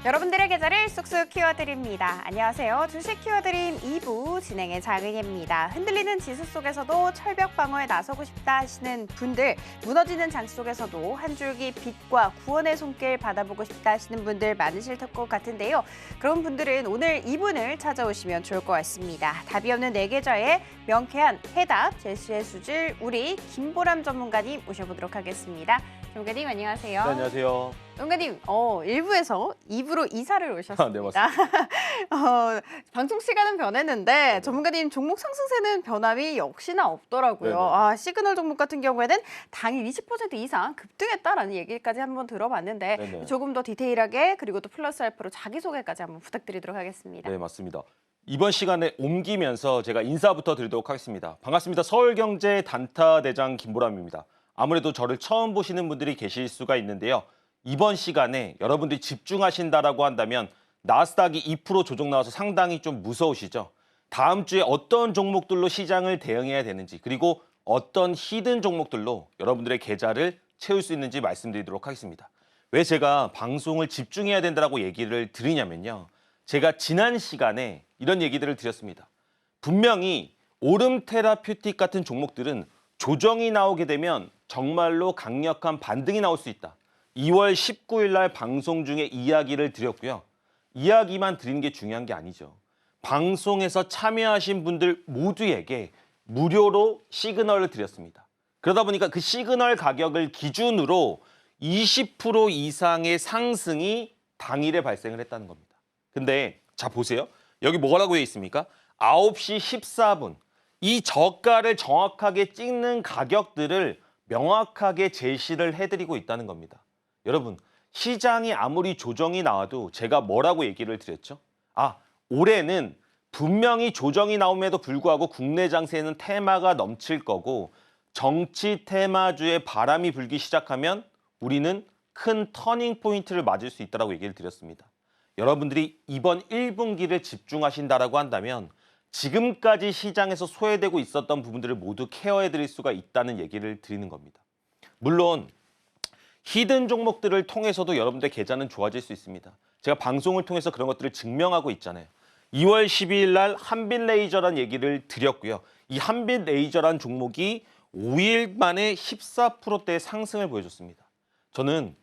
여러분들의 계좌를 쑥쑥 키워드립니다. 안녕하세요. 주식 키워드림 2부 진행의 장은혜입니다. 흔들리는 지수 속에서도 철벽 방어에 나서고 싶다 하시는 분들, 무너지는 장 속에서도 한 줄기 빛과 구원의 손길 받아보고 싶다 하시는 분들 많으실 것 같은데요. 그런 분들은 오늘 2분을 찾아오시면 좋을 것 같습니다. 답이 없는 내 계좌에 명쾌한 해답, 제시해 주실 우리 김보람 전문가님 모셔보도록 하겠습니다. 전문가님 안녕하세요. 네, 안녕하세요. 전문가님, 1부에서 2부로 이사를 오셨습니다. 네, 맞습니다. 방송 시간은 변했는데 전문가님 종목 상승세는 변함이 역시나 없더라고요. 네네. 시그널 종목 같은 경우에는 당일 20% 이상 급등했다라는 얘기까지 한번 들어봤는데 네네. 조금 더 디테일하게 그리고 또 플러스 알파로 자기소개까지 한번 부탁드리도록 하겠습니다. 네, 맞습니다. 이번 시간에 옮기면서 제가 인사부터 드리도록 하겠습니다. 반갑습니다. 서울경제 단타대장 김보람입니다. 아무래도 저를 처음 보시는 분들이 계실 수가 있는데요. 이번 시간에 여러분들이 집중하신다라고 한다면 나스닥이 2% 조정 나와서 상당히 좀 무서우시죠? 다음 주에 어떤 종목들로 시장을 대응해야 되는지 그리고 어떤 히든 종목들로 여러분들의 계좌를 채울 수 있는지 말씀드리도록 하겠습니다. 왜 제가 방송을 집중해야 된다고 얘기를 드리냐면요. 제가 지난 시간에 이런 얘기들을 드렸습니다. 분명히 오름 테라퓨틱 같은 종목들은 조정이 나오게 되면 정말로 강력한 반등이 나올 수 있다. 2월 19일 날 방송 중에 이야기를 드렸고요. 이야기만 드리는 게 중요한 게 아니죠. 방송에서 참여하신 분들 모두에게 무료로 시그널을 드렸습니다. 그러다 보니까 그 시그널 가격을 기준으로 20% 이상의 상승이 당일에 발생을 했다는 겁니다. 근데 자 보세요. 여기 뭐라고 되어 있습니까? 9시 14분. 이 저가를 정확하게 찍는 가격들을 명확하게 제시를 해드리고 있다는 겁니다. 여러분, 시장이 아무리 조정이 나와도 제가 뭐라고 얘기를 드렸죠? 올해는 분명히 조정이 나옴에도 불구하고 국내 장세에는 테마가 넘칠 거고 정치 테마주의 바람이 불기 시작하면 우리는 큰 터닝 포인트를 맞을 수 있다고 얘기를 드렸습니다. 여러분들이 이번 1분기를 집중하신다라고 한다면 지금까지 시장에서 소외되고 있었던 부분들을 모두 케어해드릴 수가 있다는 얘기를 드리는 겁니다. 물론 히든 종목들을 통해서도 여러분들 계좌는 좋아질 수 있습니다. 제가 방송을 통해서 그런 것들을 증명하고 있잖아요. 2월 12일 날 한빛레이저란 얘기를 드렸고요. 이 한빛레이저란 종목이 5일 만에 14%대의 상승을 보여줬습니다. 저는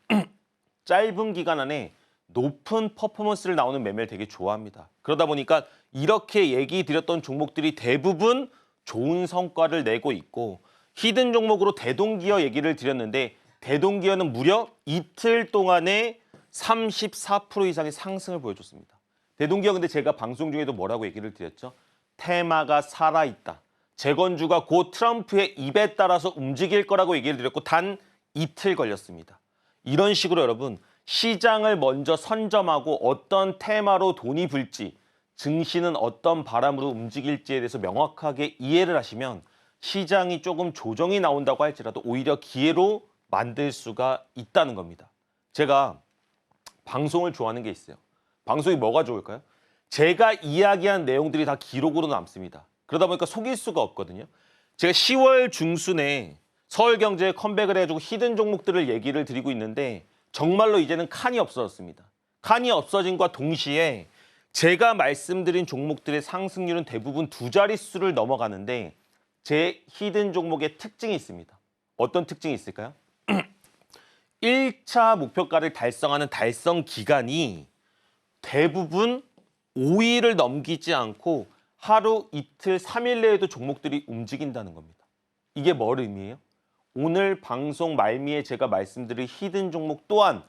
짧은 기간 안에 높은 퍼포먼스를 나오는 매매를 되게 좋아합니다. 그러다 보니까 이렇게 얘기 드렸던 종목들이 대부분 좋은 성과를 내고 있고 히든 종목으로 대동기어 얘기를 드렸는데 대동기어는 무려 이틀 동안에 34% 이상의 상승을 보여줬습니다. 대동기어 근데 제가 방송 중에도 뭐라고 얘기를 드렸죠? 테마가 살아있다. 재건주가 곧 트럼프의 입에 따라서 움직일 거라고 얘기를 드렸고 단 이틀 걸렸습니다. 이런 식으로 여러분 시장을 먼저 선점하고 어떤 테마로 돈이 불지 증시는 어떤 바람으로 움직일지에 대해서 명확하게 이해를 하시면 시장이 조금 조정이 나온다고 할지라도 오히려 기회로 만들 수가 있다는 겁니다. 제가 방송을 좋아하는 게 있어요. 방송이 뭐가 좋을까요? 제가 이야기한 내용들이 다 기록으로 남습니다. 그러다 보니까 속일 수가 없거든요. 제가 10월 중순에 서울경제에 컴백을 해가지고 히든 종목들을 얘기를 드리고 있는데 정말로 이제는 칸이 없어졌습니다. 칸이 없어짐과 동시에 제가 말씀드린 종목들의 상승률은 대부분 두 자릿수를 넘어가는데 제 히든 종목의 특징이 있습니다. 어떤 특징이 있을까요? 1차 목표가를 달성하는 달성 기간이 대부분 5일을 넘기지 않고 하루, 이틀, 3일 내에도 종목들이 움직인다는 겁니다. 이게 뭘 의미해요? 오늘 방송 말미에 제가 말씀드린 히든 종목 또한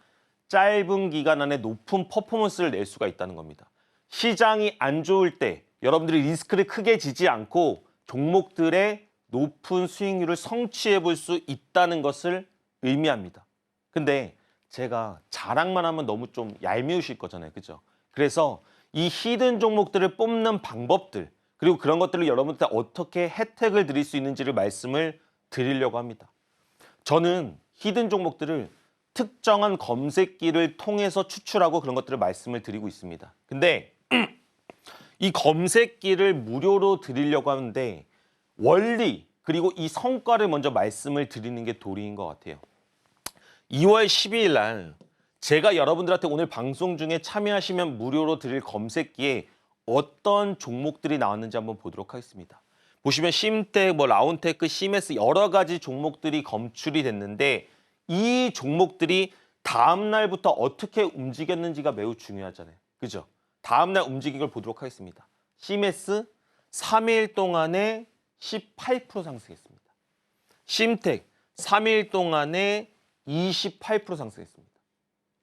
짧은 기간 안에 높은 퍼포먼스를 낼 수가 있다는 겁니다. 시장이 안 좋을 때 여러분들이 리스크를 크게 지지 않고 종목들의 높은 수익률을 성취해 볼 수 있다는 것을 의미합니다. 근데 제가 자랑만 하면 너무 좀 얄미우실 거잖아요. 그죠? 그래서 이 히든 종목들을 뽑는 방법들 그리고 그런 것들을 여러분들 어떻게 혜택을 드릴 수 있는지를 말씀을 드리려고 합니다. 저는 히든 종목들을 특정한 검색기를 통해서 추출하고 그런 것들을 말씀을 드리고 있습니다. 근데 이 검색기를 무료로 드리려고 하는데 원리 그리고 이 성과를 먼저 말씀을 드리는 게 도리인 것 같아요. 2월 12일 날 제가 여러분들한테 오늘 방송 중에 참여하시면 무료로 드릴 검색기에 어떤 종목들이 나왔는지 한번 보도록 하겠습니다. 보시면 심텍, 라운테크, 시메스 여러 가지 종목들이 검출이 됐는데 이 종목들이 다음 날부터 어떻게 움직였는지가 매우 중요하잖아요. 그죠? 다음 날 움직인 걸 보도록 하겠습니다. 시메스 3일 동안에 18% 상승했습니다. 심텍 3일 동안에 28% 상승했습니다.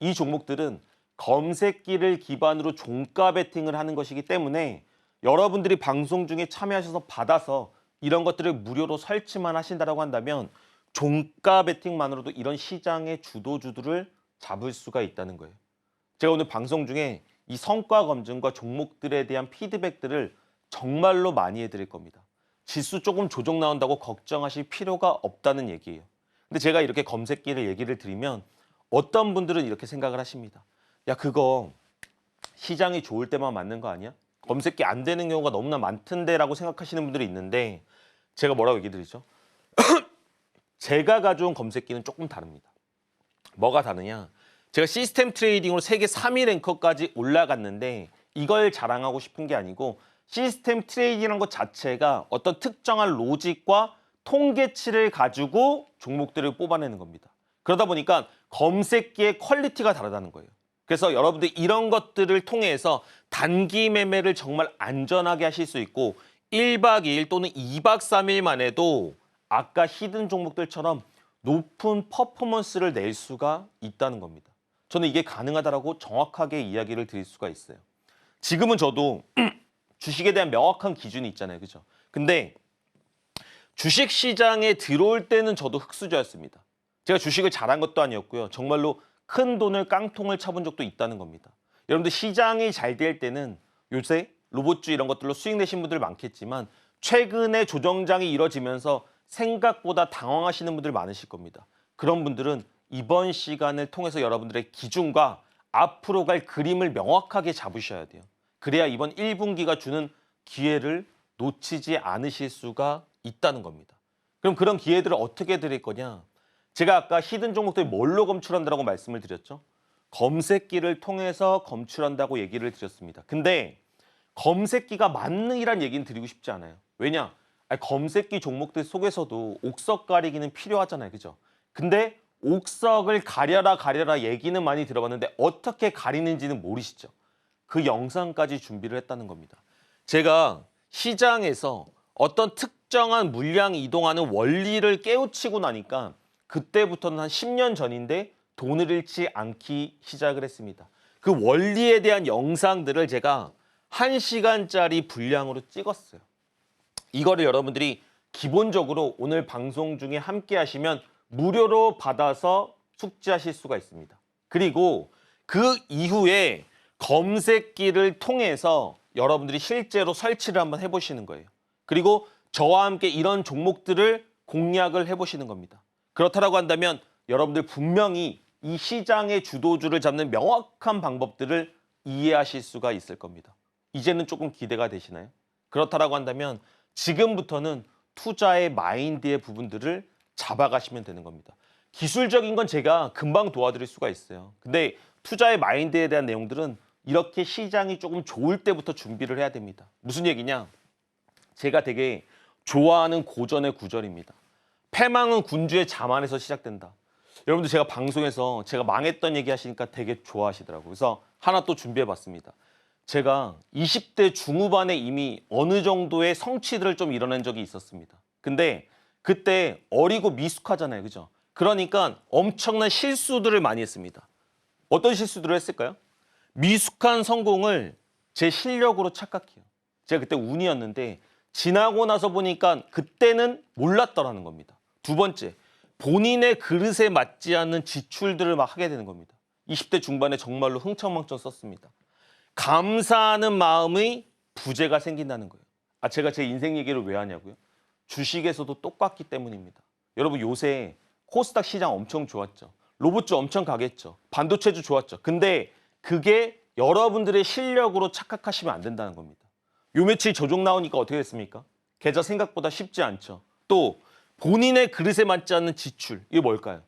이 종목들은 검색기를 기반으로 종가 베팅을 하는 것이기 때문에 여러분들이 방송 중에 참여하셔서 받아서 이런 것들을 무료로 설치만 하신다고 한다면 종가 베팅만으로도 이런 시장의 주도주들을 잡을 수가 있다는 거예요. 제가 오늘 방송 중에 이 성과 검증과 종목들에 대한 피드백들을 정말로 많이 해드릴 겁니다. 지수 조금 조정 나온다고 걱정하실 필요가 없다는 얘기예요. 근데 제가 이렇게 검색기를 얘기를 드리면 어떤 분들은 이렇게 생각을 하십니다. 야, 그거 시장이 좋을 때만 맞는 거 아니야? 검색기 안 되는 경우가 너무나 많던데 라고 생각하시는 분들이 있는데 제가 뭐라고 얘기 드리죠? 제가 가져온 검색기는 조금 다릅니다. 뭐가 다르냐? 제가 시스템 트레이딩으로 세계 3위 랭커까지 올라갔는데 이걸 자랑하고 싶은 게 아니고 시스템 트레이딩이라는 것 자체가 어떤 특정한 로직과 통계치를 가지고 종목들을 뽑아내는 겁니다. 그러다 보니까 검색기의 퀄리티가 다르다는 거예요. 그래서 여러분들 이런 것들을 통해서 단기 매매를 정말 안전하게 하실 수 있고 1박 2일 또는 2박 3일만 해도 아까 히든 종목들처럼 높은 퍼포먼스를 낼 수가 있다는 겁니다. 저는 이게 가능하다라고 정확하게 이야기를 드릴 수가 있어요. 지금은 저도 주식에 대한 명확한 기준이 있잖아요. 그죠? 근데 주식 시장에 들어올 때는 저도 흙수저였습니다. 제가 주식을 잘한 것도 아니었고요. 정말로 큰 돈을 깡통을 쳐본 적도 있다는 겁니다. 여러분들 시장이 잘 될 때는 요새 로봇주 이런 것들로 수익 내신 분들 많겠지만 최근에 조정장이 이뤄지면서 생각보다 당황하시는 분들 많으실 겁니다. 그런 분들은 이번 시간을 통해서 여러분들의 기준과 앞으로 갈 그림을 명확하게 잡으셔야 돼요. 그래야 이번 1분기가 주는 기회를 놓치지 않으실 수가 있다는 겁니다. 그럼 그런 기회들을 어떻게 드릴 거냐? 제가 아까 히든 종목들 뭘로 검출한다고 말씀을 드렸죠? 검색기를 통해서 검출한다고 얘기를 드렸습니다. 근데 검색기가 만능이란 얘기는 드리고 싶지 않아요. 왜냐? 검색기 종목들 속에서도 옥석 가리기는 필요하잖아요. 그죠? 근데 옥석을 가려라 얘기는 많이 들어봤는데 어떻게 가리는지는 모르시죠? 그 영상까지 준비를 했다는 겁니다. 제가 시장에서 어떤 특정한 물량이 이동하는 원리를 깨우치고 나니까 그때부터는 한 10년 전인데 돈을 잃지 않기 시작을 했습니다. 그 원리에 대한 영상들을 제가 1시간짜리 분량으로 찍었어요. 이거를 여러분들이 기본적으로 오늘 방송 중에 함께 하시면 무료로 받아서 숙지하실 수가 있습니다. 그리고 그 이후에 검색기를 통해서 여러분들이 실제로 설치를 한번 해보시는 거예요. 그리고 저와 함께 이런 종목들을 공략을 해보시는 겁니다. 그렇다고 한다면 여러분들 분명히 이 시장의 주도주를 잡는 명확한 방법들을 이해하실 수가 있을 겁니다. 이제는 조금 기대가 되시나요? 그렇다고 한다면 지금부터는 투자의 마인드의 부분들을 잡아가시면 되는 겁니다. 기술적인 건 제가 금방 도와드릴 수가 있어요. 근데 투자의 마인드에 대한 내용들은 이렇게 시장이 조금 좋을 때부터 준비를 해야 됩니다. 무슨 얘기냐? 제가 되게 좋아하는 고전의 구절입니다. 패망은 군주의 자만에서 시작된다. 여러분들 제가 방송에서 제가 망했던 얘기 하시니까 되게 좋아하시더라고요. 그래서 하나 또 준비해봤습니다. 제가 20대 중후반에 이미 어느 정도의 성취들을 좀 이뤄낸 적이 있었습니다. 근데 그때 어리고 미숙하잖아요. 그죠? 그러니까 엄청난 실수들을 많이 했습니다. 어떤 실수들을 했을까요? 미숙한 성공을 제 실력으로 착각해요. 제가 그때 운이었는데 지나고 나서 보니까 그때는 몰랐더라는 겁니다. 두 번째, 본인의 그릇에 맞지 않는 지출들을 막 하게 되는 겁니다. 20대 중반에 정말로 흥청망청 썼습니다. 감사하는 마음의 부재가 생긴다는 거예요. 제가 제 인생 얘기를 왜 하냐고요? 주식에서도 똑같기 때문입니다. 여러분 요새 코스닥 시장 엄청 좋았죠. 로봇주 엄청 가겠죠. 반도체주 좋았죠. 근데 그게 여러분들의 실력으로 착각하시면 안 된다는 겁니다. 요 며칠 조정 나오니까 어떻게 됐습니까? 계좌 생각보다 쉽지 않죠. 또 본인의 그릇에 맞지 않는 지출, 이게 뭘까요?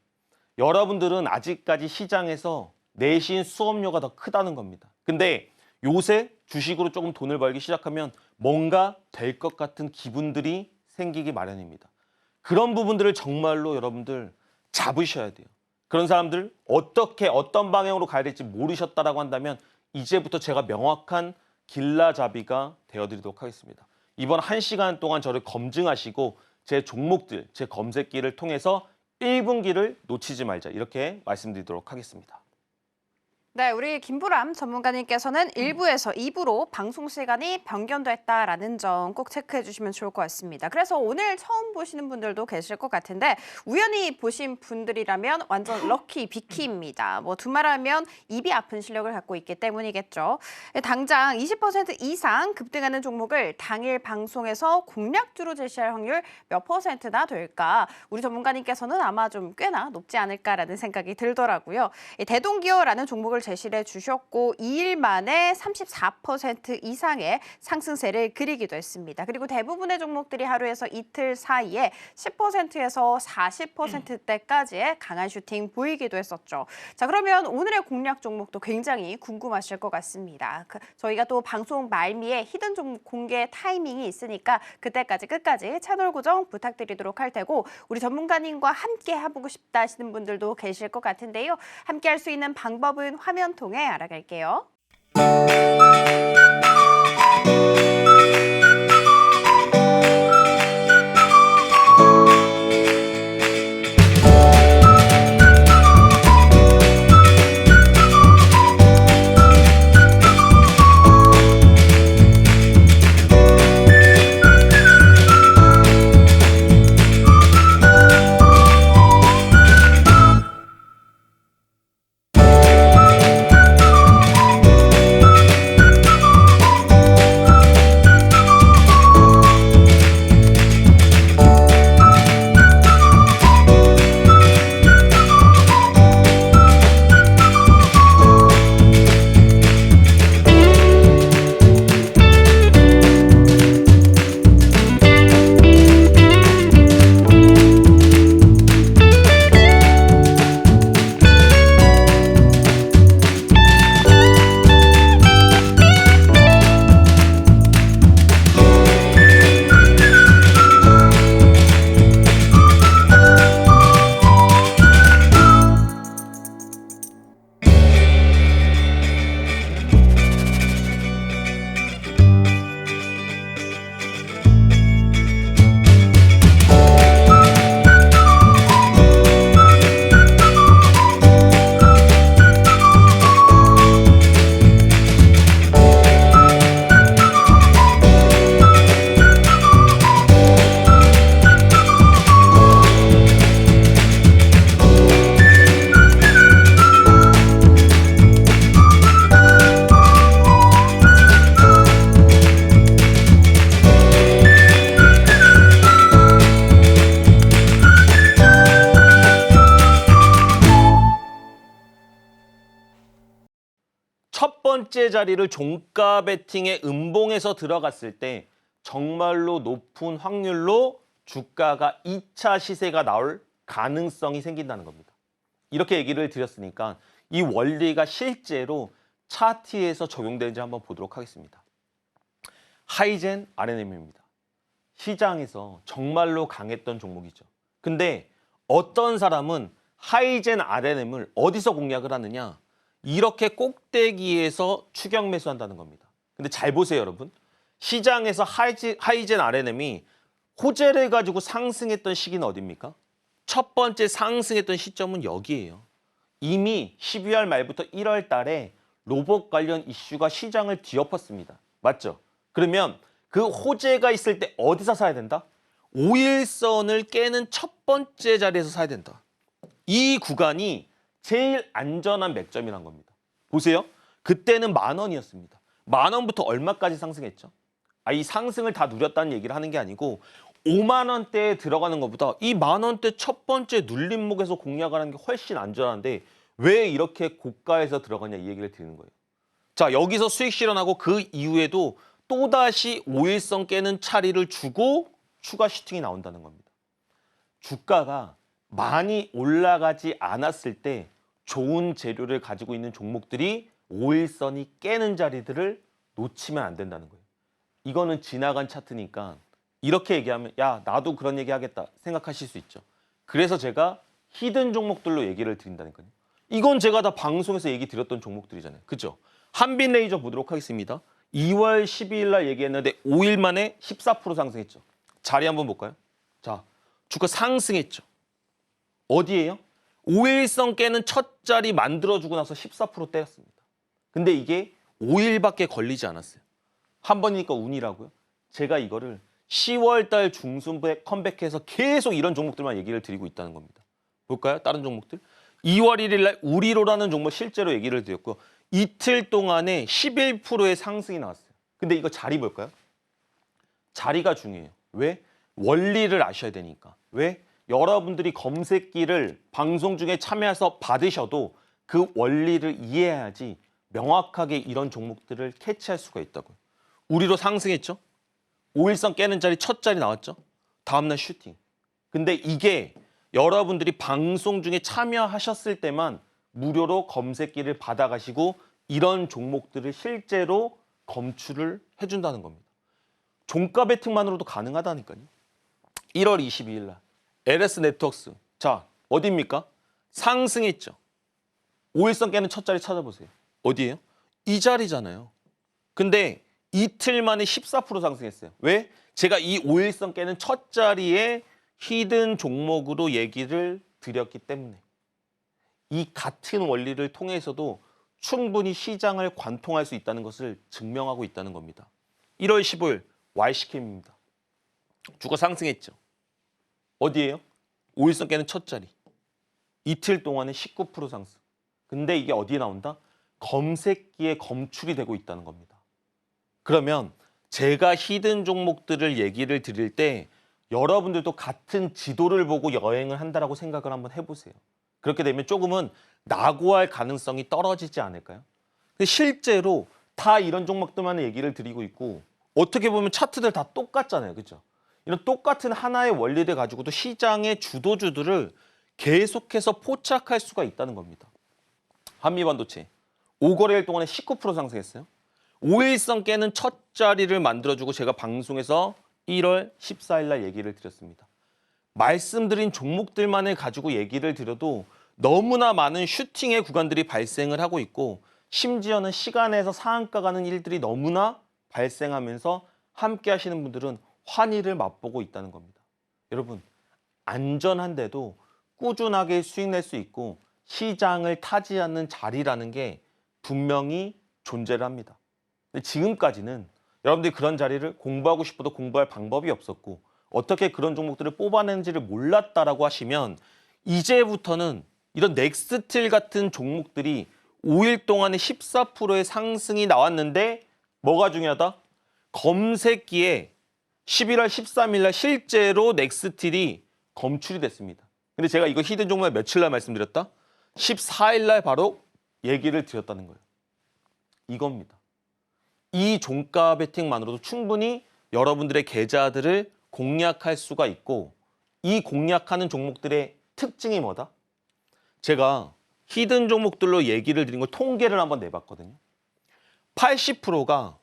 여러분들은 아직까지 시장에서 내신 수업료가 더 크다는 겁니다. 근데 요새 주식으로 조금 돈을 벌기 시작하면 뭔가 될 것 같은 기분들이 생기기 마련입니다. 그런 부분들을 정말로 여러분들 잡으셔야 돼요. 그런 사람들 어떤 방향으로 가야 될지 모르셨다라고 한다면 이제부터 제가 명확한 길라잡이가 되어드리도록 하겠습니다. 이번 1시간 동안 저를 검증하시고 제 종목들, 제 검색기를 통해서 1분기를 놓치지 말자 이렇게 말씀드리도록 하겠습니다. 네, 우리 김보람 전문가님께서는 1부에서 2부로 방송 시간이 변경됐다라는 점 꼭 체크해 주시면 좋을 것 같습니다. 그래서 오늘 처음 보시는 분들도 계실 것 같은데 우연히 보신 분들이라면 완전 럭키 비키입니다. 뭐 두말하면 입이 아픈 실력을 갖고 있기 때문이겠죠. 당장 20% 이상 급등하는 종목을 당일 방송에서 공략주로 제시할 확률 몇 %나 될까? 우리 전문가님께서는 아마 좀 꽤나 높지 않을까라는 생각이 들더라고요. 대동기어라는 종목을 제시를 해주셨고 2일 만에 34% 이상의 상승세를 그리기도 했습니다. 그리고 대부분의 종목들이 하루에서 이틀 사이에 10%에서 40%대까지의 강한 슈팅 보이기도 했었죠. 자, 그러면 오늘의 공략 종목도 굉장히 궁금하실 것 같습니다. 저희가 또 방송 말미에 히든 종목 공개 타이밍이 있으니까 그때까지 끝까지 채널 고정 부탁드리도록 할 테고 우리 전문가님과 함께 해보고 싶다 하시는 분들도 계실 것 같은데요. 함께 할 수 있는 방법은 화면 통해 알아갈게요. 첫 번째 자리를 종가 베팅의 음봉에서 들어갔을 때 정말로 높은 확률로 주가가 2차 시세가 나올 가능성이 생긴다는 겁니다. 이렇게 얘기를 드렸으니까 이 원리가 실제로 차트에서 적용되는지 한번 보도록 하겠습니다. 하이젠 RNM입니다. 시장에서 정말로 강했던 종목이죠. 근데 어떤 사람은 하이젠 RNM을 어디서 공략을 하느냐? 이렇게 꼭대기에서 추격 매수한다는 겁니다. 근데 잘 보세요, 여러분. 시장에서 하이젠 RNM이 호재를 가지고 상승했던 시기는 어디입니까? 첫 번째 상승했던 시점은 여기예요. 이미 12월 말부터 1월 달에 로봇 관련 이슈가 시장을 뒤엎었습니다. 맞죠? 그러면 그 호재가 있을 때 어디서 사야 된다? 5일선을 깨는 첫 번째 자리에서 사야 된다. 이 구간이 제일 안전한 맥점이란 겁니다. 보세요. 그때는 10,000원이었습니다. 10,000원부터 얼마까지 상승했죠? 이 상승을 다 누렸다는 얘기를 하는 게 아니고 50,000원대에 들어가는 것보다 이 10,000원대 첫 번째 눌림목에서 공략하는 게 훨씬 안전한데 왜 이렇게 고가에서 들어가냐 이 얘기를 드리는 거예요. 자, 여기서 수익 실현하고 그 이후에도 또다시 5일선 깨는 차리를 주고 추가 슈팅이 나온다는 겁니다. 주가가 많이 올라가지 않았을 때 좋은 재료를 가지고 있는 종목들이 5일선이 깨는 자리들을 놓치면 안 된다는 거예요. 이거는 지나간 차트니까 이렇게 얘기하면 야, 나도 그런 얘기 하겠다 생각하실 수 있죠. 그래서 제가 히든 종목들로 얘기를 드린다니까요. 이건 제가 다 방송에서 얘기 드렸던 종목들이잖아요. 그죠? 한빛레이저 보도록 하겠습니다. 2월 12일 날 얘기했는데 5일 만에 14% 상승했죠. 자리 한번 볼까요? 자, 주가 상승했죠. 어디예요? 5일선 깨는 첫 자리 만들어주고 나서 14% 때렸습니다. 근데 이게 5일밖에 걸리지 않았어요. 한 번이니까 운이라고요. 제가 이거를 10월 달 중순부에 컴백해서 계속 이런 종목들만 얘기를 드리고 있다는 겁니다. 볼까요? 다른 종목들. 2월 1일 날 우리로라는 종목 실제로 얘기를 드렸고 이틀 동안에 11%의 상승이 나왔어요. 근데 이거 자리 볼까요? 자리가 중요해요. 왜? 원리를 아셔야 되니까. 왜? 여러분들이 검색기를 방송 중에 참여해서 받으셔도 그 원리를 이해해야지 명확하게 이런 종목들을 캐치할 수가 있다고요. 우리로 상승했죠? 5일선 깨는 자리 첫 자리 나왔죠? 다음날 슈팅. 근데 이게 여러분들이 방송 중에 참여하셨을 때만 무료로 검색기를 받아가시고 이런 종목들을 실제로 검출을 해준다는 겁니다. 종가 베팅만으로도 가능하다니까요. 1월 22일 날 LS 네트워크스. 자, 어디입니까? 상승했죠. 5일선 깨는 첫 자리 찾아보세요. 어디예요? 이 자리잖아요. 근데 이틀 만에 14% 상승했어요. 왜? 제가 이 5일선 깨는 첫 자리에 히든 종목으로 얘기를 드렸기 때문에 이 같은 원리를 통해서도 충분히 시장을 관통할 수 있다는 것을 증명하고 있다는 겁니다. 1월 15일 YC캠입니다. 주가 상승했죠. 어디예요? 5일선 깨는 첫 자리. 이틀 동안에 19% 상승. 근데 이게 어디에 나온다? 검색기에 검출이 되고 있다는 겁니다. 그러면 제가 히든 종목들을 얘기를 드릴 때 여러분들도 같은 지도를 보고 여행을 한다라고 생각을 한번 해보세요. 그렇게 되면 조금은 낙오할 가능성이 떨어지지 않을까요? 근데 실제로 다 이런 종목들만 얘기를 드리고 있고 어떻게 보면 차트들 다 똑같잖아요. 그렇죠? 이런 똑같은 하나의 원리를 가지고도 시장의 주도주들을 계속해서 포착할 수가 있다는 겁니다. 한미반도체 5거래일 동안에 19% 상승했어요. 5일선 깨는 첫 자리를 만들어주고 제가 방송에서 1월 14일 날 얘기를 드렸습니다. 말씀드린 종목들만을 가지고 얘기를 드려도 너무나 많은 슈팅의 구간들이 발생을 하고 있고 심지어는 시간에서 상한가 가는 일들이 너무나 발생하면서 함께 하시는 분들은 환희를 맛보고 있다는 겁니다. 여러분, 안전한데도 꾸준하게 수익 낼 수 있고 시장을 타지 않는 자리라는 게 분명히 존재를 합니다. 근데 지금까지는 여러분들이 그런 자리를 공부하고 싶어도 공부할 방법이 없었고 어떻게 그런 종목들을 뽑아내는지를 몰랐다라고 하시면 이제부터는 이런 넥스틸 같은 종목들이 5일 동안에 14%의 상승이 나왔는데 뭐가 중요하다? 검색기에 11월 13일 날 실제로 넥스틸이 검출이 됐습니다. 근데 제가 이거 히든 종목에 며칠 날 말씀드렸다? 14일 날 바로 얘기를 드렸다는 거예요. 이겁니다. 이 종가 베팅만으로도 충분히 여러분들의 계좌들을 공략할 수가 있고 이 공략하는 종목들의 특징이 뭐다? 제가 히든 종목들로 얘기를 드린 걸 통계를 한번 내봤거든요. 80%가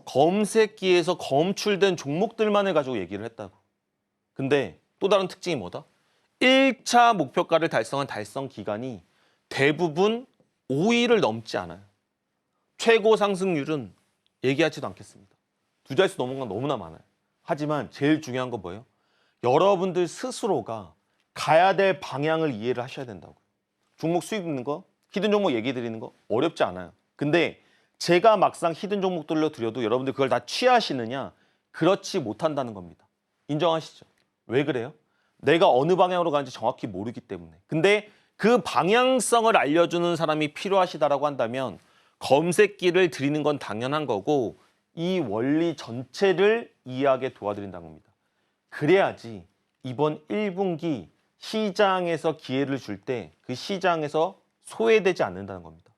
검색기에서 검출된 종목들만을 가지고 얘기를 했다고. 근데 또 다른 특징이 뭐다? 1차 목표가를 달성한 달성 기간이 대부분 5일을 넘지 않아요. 최고 상승률은 얘기하지도 않겠습니다. 두 자릿수 넘은 건 너무나 많아요. 하지만 제일 중요한 건 뭐예요? 여러분들 스스로가 가야 될 방향을 이해를 하셔야 된다고요. 종목 수익 있는 거, 히든 종목 얘기 드리는 거 어렵지 않아요. 근데 제가 막상 히든 종목들로 드려도 여러분들 그걸 다 취하시느냐? 그렇지 못한다는 겁니다. 인정하시죠? 왜 그래요? 내가 어느 방향으로 가는지 정확히 모르기 때문에. 근데 그 방향성을 알려주는 사람이 필요하시다라고 한다면 검색기를 드리는 건 당연한 거고 이 원리 전체를 이해하게 도와드린다는 겁니다. 그래야지 이번 1분기 시장에서 기회를 줄 때 그 시장에서 소외되지 않는다는 겁니다.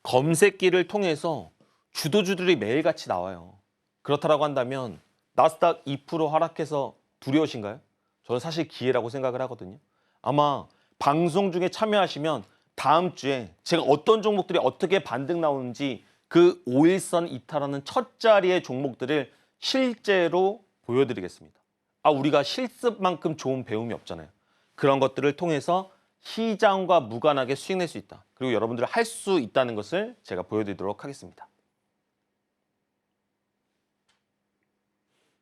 검색기를 통해서 주도주들이 매일같이 나와요. 그렇다고 한다면 나스닥 2% 하락해서 두려우신가요? 저는 사실 기회라고 생각을 하거든요. 아마 방송 중에 참여하시면 다음 주에 제가 어떤 종목들이 어떻게 반등 나오는지 그 5일선 이탈하는 첫 자리의 종목들을 실제로 보여드리겠습니다. 우리가 실습만큼 좋은 배움이 없잖아요. 그런 것들을 통해서 시장과 무관하게 수익 낼 수 있다. 그리고 여러분들 할 수 있다는 것을 제가 보여드리도록 하겠습니다.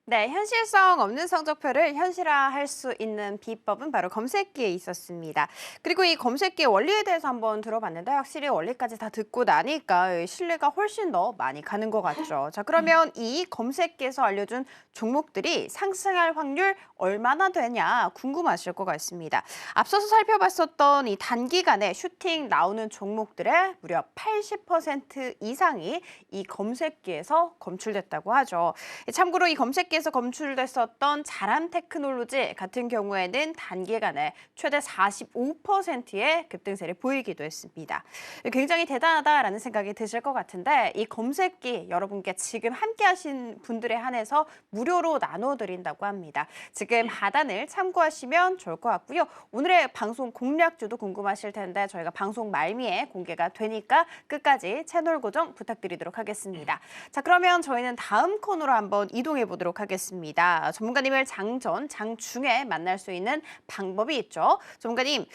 네, 현실성 없는 성적표를 현실화할 수 있는 비법은 바로 검색기에 있었습니다. 그리고 이 검색기의 원리에 대해서 한번 들어봤는데 확실히 원리까지 다 듣고 나니까 신뢰가 훨씬 더 많이 가는 것 같죠. 자, 그러면 이 검색기에서 알려준 종목들이 상승할 확률 얼마나 되냐 궁금하실 것 같습니다. 앞서서 살펴봤었던 이 단기간에 슈팅 나오는 종목들의 무려 80% 이상이 이 검색기에서 검출됐다고 하죠. 참고로 이 검색기에서 검출됐었던 자람 테크놀로지 같은 경우에는 단기간에 최대 45%의 급등세를 보이기도 했습니다. 굉장히 대단하다라는 생각이 드실 것 같은데 이 검색기 여러분께 지금 함께 하신 분들에 한해서 무료로 나눠드린다고 합니다. 지금 하단을 참고하시면 좋을 것 같고요. 오늘의 방송 공략주도 궁금하실 텐데 저희가 방송 말미에 공개가 되니까 끝까지 채널 고정 부탁드리도록 하겠습니다. 자, 그러면 저희는 다음 코너로 한번 이동해 보도록 하겠습니다. 전문가님을 장전, 장중에 만날 수 있는 방법이 있죠. 전문가님,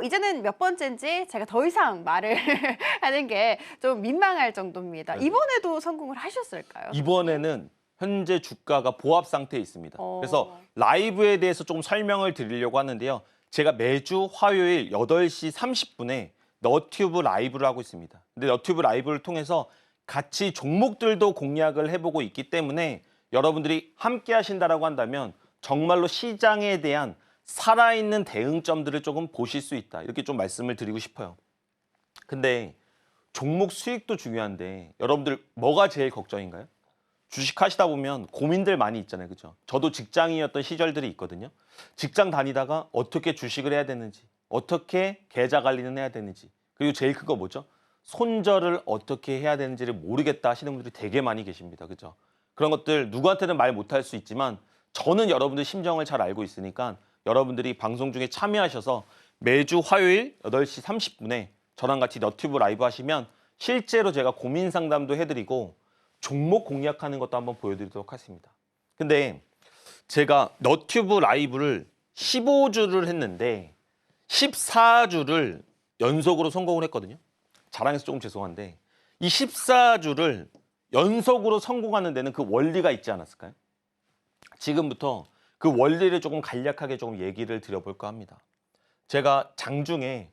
이제는 몇 번째인지 제가 더 이상 말을 하는 게 좀 민망할 정도입니다. 이번에도 성공을 하셨을까요? 이번에는 현재 주가가 보합 상태에 있습니다. 그래서 라이브에 대해서 조금 설명을 드리려고 하는데요. 제가 매주 화요일 8시 30분에 너튜브 라이브를 하고 있습니다. 근데 너튜브 라이브를 통해서 같이 종목들도 공략을 해보고 있기 때문에 여러분들이 함께 하신다라고 한다면 정말로 시장에 대한 살아있는 대응점들을 조금 보실 수 있다. 이렇게 좀 말씀을 드리고 싶어요. 근데 종목 수익도 중요한데 여러분들 뭐가 제일 걱정인가요? 주식 하시다 보면 고민들 많이 있잖아요. 그죠? 저도 직장인이었던 시절들이 있거든요. 직장 다니다가 어떻게 주식을 해야 되는지, 어떻게 계좌 관리는 해야 되는지, 그리고 제일 큰 거 뭐죠? 손절을 어떻게 해야 되는지를 모르겠다 하시는 분들이 되게 많이 계십니다. 그죠? 그런 것들 누구한테는 말 못할 수 있지만 저는 여러분들 심정을 잘 알고 있으니까 여러분들이 방송 중에 참여하셔서 매주 화요일 8시 30분에 저랑 같이 너튜브 라이브 하시면 실제로 제가 고민 상담도 해드리고 종목 공략하는 것도 한번 보여드리도록 하겠습니다. 근데 제가 너튜브 라이브를 15주를 했는데 14주를 연속으로 성공을 했거든요. 자랑해서 조금 죄송한데 이 14주를 연속으로 성공하는 데는 그 원리가 있지 않았을까요? 지금부터 그 원리를 조금 간략하게 조금 얘기를 드려볼까 합니다. 제가 장중에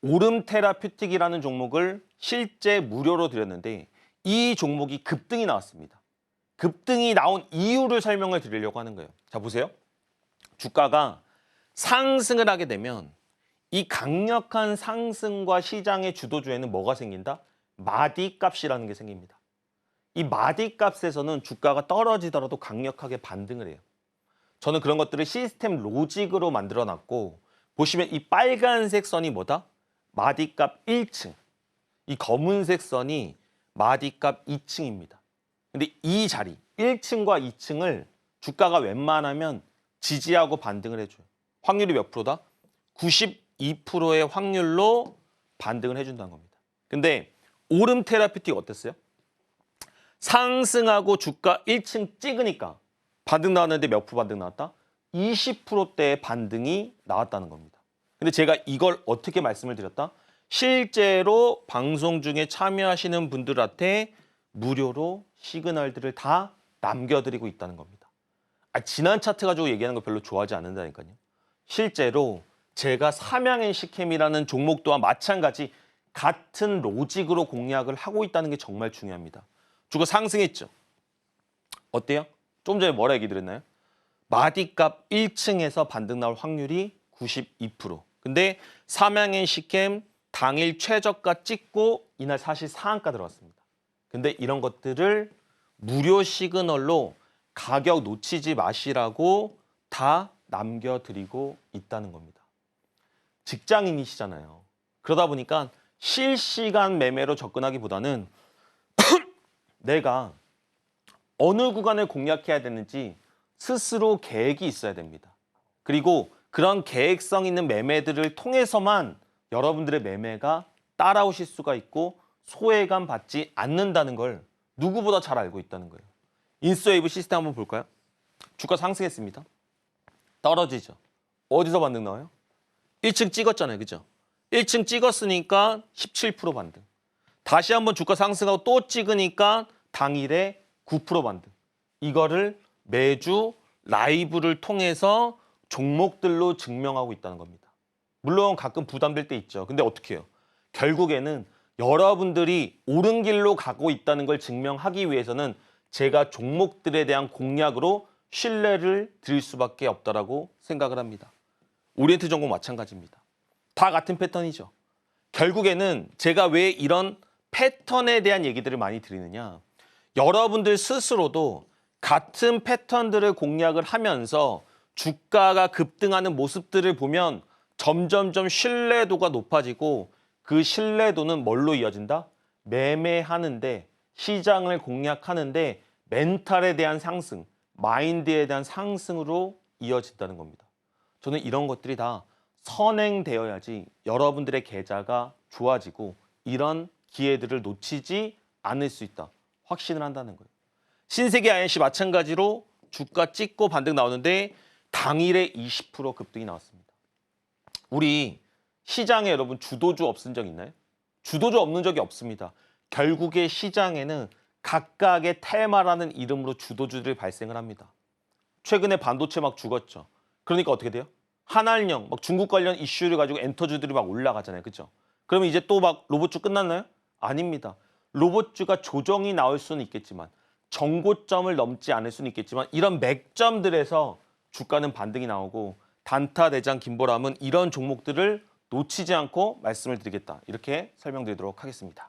오름 테라퓨틱이라는 종목을 실제 무료로 드렸는데 이 종목이 급등이 나왔습니다. 급등이 나온 이유를 설명을 드리려고 하는 거예요. 자, 보세요. 주가가 상승을 하게 되면 이 강력한 상승과 시장의 주도주에는 뭐가 생긴다? 마디 값이라는 게 생깁니다. 이 마디 값에서는 주가가 떨어지더라도 강력하게 반등을 해요. 저는 그런 것들을 시스템 로직으로 만들어 놨고 보시면 이 빨간색 선이 뭐다? 마디 값 1층. 이 검은색 선이 마디 값 2층입니다. 근데 이 자리 1층과 2층을 주가가 웬만하면 지지하고 반등을 해줘요. 확률이 몇 프로다? 92%의 확률로 반등을 해준다는 겁니다. 근데 오름 테라피틱 어땠어요? 상승하고 주가 1층 찍으니까 반등 나왔는데 몇 프로 반등 나왔다? 20%대의 반등이 나왔다는 겁니다. 근데 제가 이걸 어떻게 말씀을 드렸다? 실제로 방송 중에 참여하시는 분들한테 무료로 시그널들을 다 남겨드리고 있다는 겁니다. 지난 차트 가지고 얘기하는 거 별로 좋아하지 않는다니까요. 실제로 제가 삼양엔 시캠이라는 종목 또한 마찬가지 같은 로직으로 공략을 하고 있다는 게 정말 중요합니다. 주가 상승했죠. 어때요? 좀 전에 뭐라 얘기 드렸나요? 마디값 1층에서 반등 나올 확률이 92%. 근데 삼양엔 시캠 당일 최저가 찍고 이날 사실 상한가 들어왔습니다. 근데 이런 것들을 무료 시그널로 가격 놓치지 마시라고 다 남겨드리고 있다는 겁니다. 직장인이시잖아요. 그러다 보니까 실시간 매매로 접근하기보다는 내가 어느 구간을 공략해야 되는지 스스로 계획이 있어야 됩니다. 그리고 그런 계획성 있는 매매들을 통해서만 여러분들의 매매가 따라오실 수가 있고 소외감 받지 않는다는 걸 누구보다 잘 알고 있다는 거예요. 인스웨이브 시스템 한번 볼까요? 주가 상승했습니다. 떨어지죠. 어디서 반등 나와요? 1층 찍었잖아요. 그죠? 1층 찍었으니까 17% 반등. 다시 한번 주가 상승하고 또 찍으니까 당일에 9% 반등. 이거를 매주 라이브를 통해서 종목들로 증명하고 있다는 겁니다. 물론 가끔 부담될 때 있죠. 근데 어떻게 해요? 결국에는 여러분들이 옳은 길로 가고 있다는 걸 증명하기 위해서는 제가 종목들에 대한 공략으로 신뢰를 드릴 수밖에 없다라고 생각을 합니다. 오리엔트 전공 마찬가지입니다. 다 같은 패턴이죠. 결국에는 제가 왜 이런 패턴에 대한 얘기들을 많이 드리느냐. 여러분들 스스로도 같은 패턴들을 공략을 하면서 주가가 급등하는 모습들을 보면 점점점 신뢰도가 높아지고 그 신뢰도는 뭘로 이어진다? 매매하는데 시장을 공략하는데 멘탈에 대한 상승, 마인드에 대한 상승으로 이어진다는 겁니다. 저는 이런 것들이 다 선행되어야지 여러분들의 계좌가 좋아지고 이런 기회들을 놓치지 않을 수 있다. 확신을 한다는 거예요. 신세계 INC 마찬가지로 주가 찍고 반등 나오는데 당일에 20% 급등이 나왔습니다. 우리 시장에 여러분 주도주 없은 적 있나요? 주도주 없는 적이 없습니다. 결국에 시장에는 각각의 테마라는 이름으로 주도주들이 발생을 합니다. 최근에 반도체 막 죽었죠. 그러니까 어떻게 돼요? 한알령, 막 중국 관련 이슈를 가지고 엔터주들이 막 올라가잖아요. 그죠? 그러면 이제 또 막 로봇주 끝났나요? 아닙니다. 로봇주가 조정이 나올 수는 있겠지만 정고점을 넘지 않을 수는 있겠지만 이런 맥점들에서 주가는 반등이 나오고 단타 대장 김보람은 이런 종목들을 놓치지 않고 말씀을 드리겠다. 이렇게 설명드리도록 하겠습니다.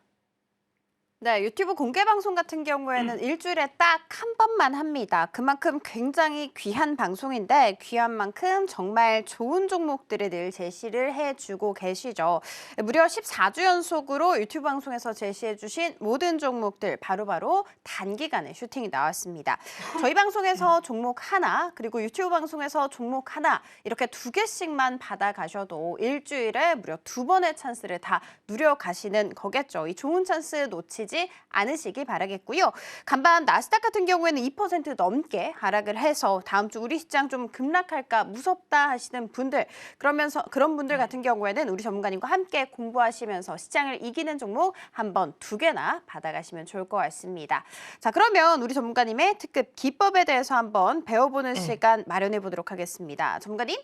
네, 유튜브 공개 방송 같은 경우에는 일주일에 딱 한 번만 합니다. 그만큼 굉장히 귀한 방송인데 귀한 만큼 정말 좋은 종목들을 늘 제시를 해주고 계시죠. 무려 14주 연속으로 유튜브 방송에서 제시해주신 모든 종목들 바로바로 단기간에 슈팅이 나왔습니다. 저희 방송에서 종목 하나 그리고 유튜브 방송에서 종목 하나 이렇게 2개씩만 받아가셔도 일주일에 무려 2번의 찬스를 다 누려가시는 거겠죠. 이 좋은 찬스 놓치지 않으시기 바라겠고요. 간밤 나스닥 같은 경우에는 2% 넘게 하락을 해서 다음 주 우리 시장 좀 급락할까 무섭다 하시는 분들 그런 분들 같은 경우에는 우리 전문가님과 함께 공부하시면서 시장을 이기는 종목 한번 2개나 받아가시면 좋을 것 같습니다. 자, 그러면 우리 전문가님의 특급 기법에 대해서 한번 배워보는 시간 마련해 보도록 하겠습니다. 전문가님,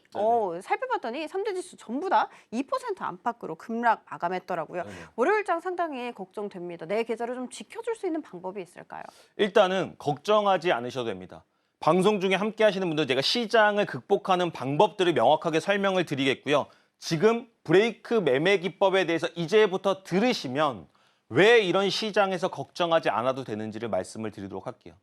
살펴봤더니 3대 지수 전부 다 2% 안팎으로 급락 마감했더라고요. 월요일장 상당히 걱정됩니다. 내 계좌를 좀 지켜줄 수 있는 방법이 있을까요? 일단은 걱정하지 않으셔도 됩니다. 방송 중에 함께 하시는 분들 제가 시장을 극복하는 방법들을 명확하게 설명을 드리겠고요. 지금 브레이크 매매 기법에 대해서 이제부터 들으시면 왜 이런 시장에서 걱정하지 않아도 되는지를 말씀을 드리도록 할게요.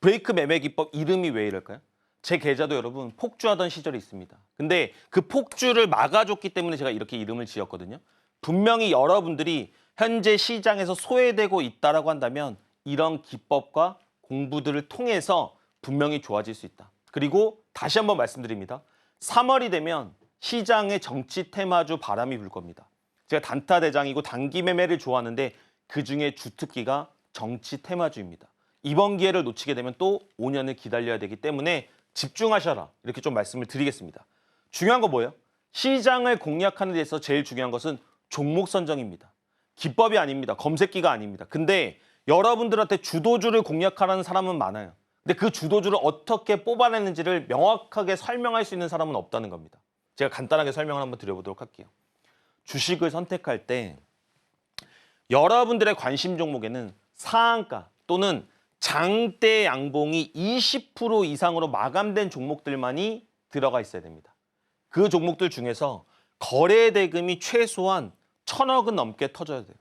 브레이크 매매 기법 이름이 왜 이럴까요? 제 계좌도 여러분 폭주하던 시절이 있습니다. 근데 그 폭주를 막아줬기 때문에 제가 이렇게 이름을 지었거든요. 분명히 여러분들이 현재 시장에서 소외되고 있다라고 한다면 이런 기법과 공부들을 통해서 분명히 좋아질 수 있다. 그리고 다시 한번 말씀드립니다. 3월이 되면 시장의 정치 테마주 바람이 불 겁니다. 제가 단타 대장이고 단기 매매를 좋아하는데 그중에 주특기가 정치 테마주입니다. 이번 기회를 놓치게 되면 또 5년을 기다려야 되기 때문에 집중하셔라. 이렇게 좀 말씀을 드리겠습니다. 중요한 거 뭐예요? 시장을 공략하는 데서 제일 중요한 것은 종목 선정입니다. 기법이 아닙니다. 검색기가 아닙니다. 근데 여러분들한테 주도주를 공략하라는 사람은 많아요. 근데 그 주도주를 어떻게 뽑아내는지를 명확하게 설명할 수 있는 사람은 없다는 겁니다. 제가 간단하게 설명을 한번 드려보도록 할게요. 주식을 선택할 때 여러분들의 관심 종목에는 상한가 또는 장대 양봉이 20% 이상으로 마감된 종목들만이 들어가 있어야 됩니다. 그 종목들 중에서 거래 대금이 최소한 1,000억은 넘게 터져야 돼요.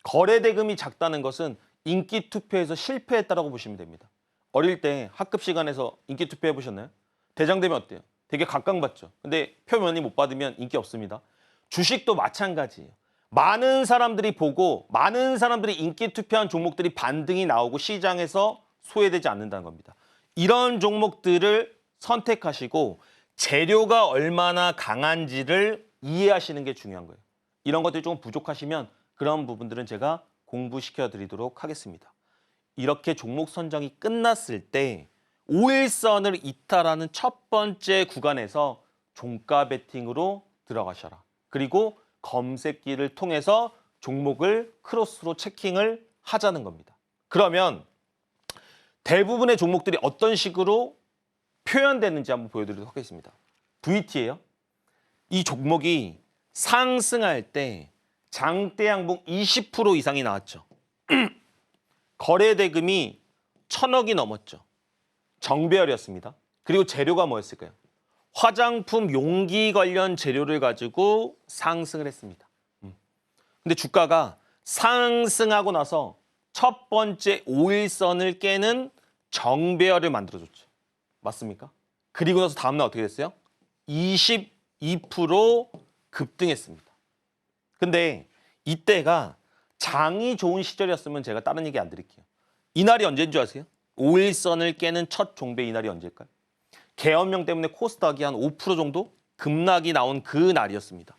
거래 대금이 작다는 것은 인기 투표에서 실패했다라고 보시면 됩니다. 어릴 때 학급 시간에서 인기 투표 해보셨나요? 대장되면 어때요? 되게 각광받죠. 근데 표 많이 못 받으면 인기 없습니다. 주식도 마찬가지예요. 많은 사람들이 보고 많은 사람들이 인기 투표한 종목들이 반등이 나오고 시장에서 소외되지 않는다는 겁니다. 이런 종목들을 선택하시고 재료가 얼마나 강한지를 이해하시는 게 중요한 거예요. 이런 것들이 좀 부족하시면 그런 부분들은 제가 공부시켜 드리도록 하겠습니다. 이렇게 종목 선정이 끝났을 때 5일선을 이탈하는 첫 번째 구간에서 종가 베팅으로 들어가셔라. 그리고 검색기를 통해서 종목을 크로스로 체킹을 하자는 겁니다. 그러면 대부분의 종목들이 어떤 식으로 표현되는지 한번 보여드리도록 하겠습니다. VT예요. 이 종목이 상승할 때 장대 양봉 20% 이상이 나왔죠. 거래 대금이 1,000억이 넘었죠. 정배열이었습니다. 그리고 재료가 뭐였을까요? 화장품 용기 관련 재료를 가지고 상승을 했습니다. 근데 주가가 상승하고 나서 첫 번째 5일선을 깨는 정배열을 만들어줬죠. 맞습니까? 그리고 나서 다음날 어떻게 됐어요? 22% 급등했습니다. 근데 이때가 장이 좋은 시절이었으면 제가 다른 얘기 안 드릴게요. 이날이 언제인 줄 아세요? 5일선을 깨는 첫 종배 이날이 언제일까요? 계엄령 때문에 코스닥이 한 5% 정도 급락이 나온 그 날이었습니다.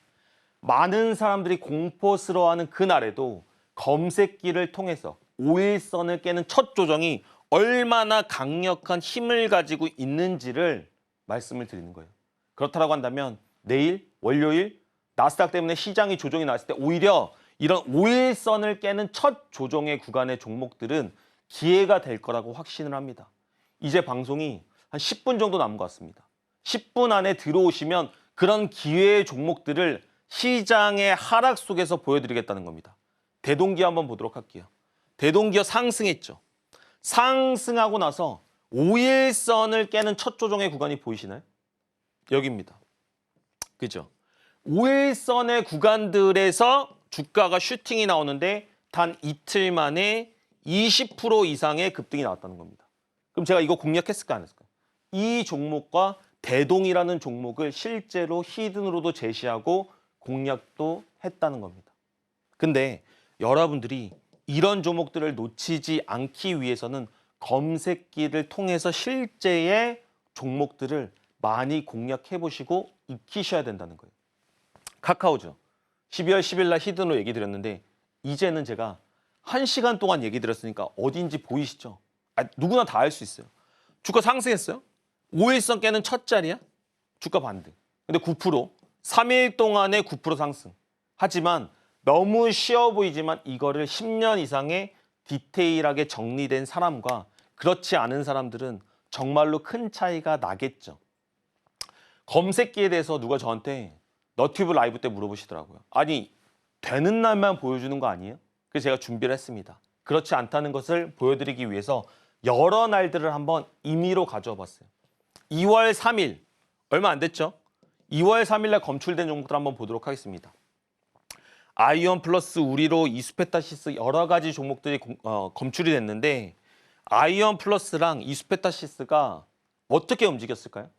많은 사람들이 공포스러워하는 그날에도 검색기를 통해서 5일선을 깨는 첫 조정이 얼마나 강력한 힘을 가지고 있는지를 말씀을 드리는 거예요. 그렇다고 한다면 내일, 월요일 나스닥 때문에 시장이 조정이 나왔을 때 오히려 이런 5일선을 깨는 첫 조정의 구간의 종목들은 기회가 될 거라고 확신을 합니다. 이제 방송이 한 10분 정도 남은 것 같습니다. 10분 안에 들어오시면 그런 기회의 종목들을 시장의 하락 속에서 보여드리겠다는 겁니다. 대동기어 한번 보도록 할게요. 대동기어 상승했죠. 상승하고 나서 5일선을 깨는 첫 조정의 구간이 보이시나요? 여기입니다. 그죠? 5일선의 구간들에서 주가가 슈팅이 나오는데 단 이틀 만에 20% 이상의 급등이 나왔다는 겁니다. 그럼 제가 이거 공략했을까 안 했을까요? 이 종목과 대동이라는 종목을 실제로 히든으로도 제시하고 공략도 했다는 겁니다. 근데 여러분들이 이런 종목들을 놓치지 않기 위해서는 검색기를 통해서 실제의 종목들을 많이 공략해 보시고 익히셔야 된다는 거예요. 카카오죠. 12월 10일 날 히든으로 얘기 드렸는데 이제는 제가 1시간 동안 얘기 드렸으니까 어딘지 보이시죠? 누구나 다 알 수 있어요. 주가 상승했어요. 5일선 깨는 첫 자리야. 주가 반등. 근데 9%, 3일 동안에 9% 상승. 하지만 너무 쉬워 보이지만 이거를 10년 이상의 디테일하게 정리된 사람과 그렇지 않은 사람들은 정말로 큰 차이가 나겠죠. 검색기에 대해서 누가 저한테 너튜브 라이브 때 물어보시더라고요. 아니, 되는 날만 보여주는 거 아니에요? 그래서 제가 준비를 했습니다. 그렇지 않다는 것을 보여드리기 위해서 여러 날들을 한번 임의로 가져와 봤어요. 2월 3일, 얼마 안 됐죠? 2월 3일 날 검출된 종목들 한번 보도록 하겠습니다. 아이온 플러스 우리로 이수페타시스 여러 가지 종목들이 검출이 됐는데 아이온 플러스랑 이수페타시스가 어떻게 움직였을까요?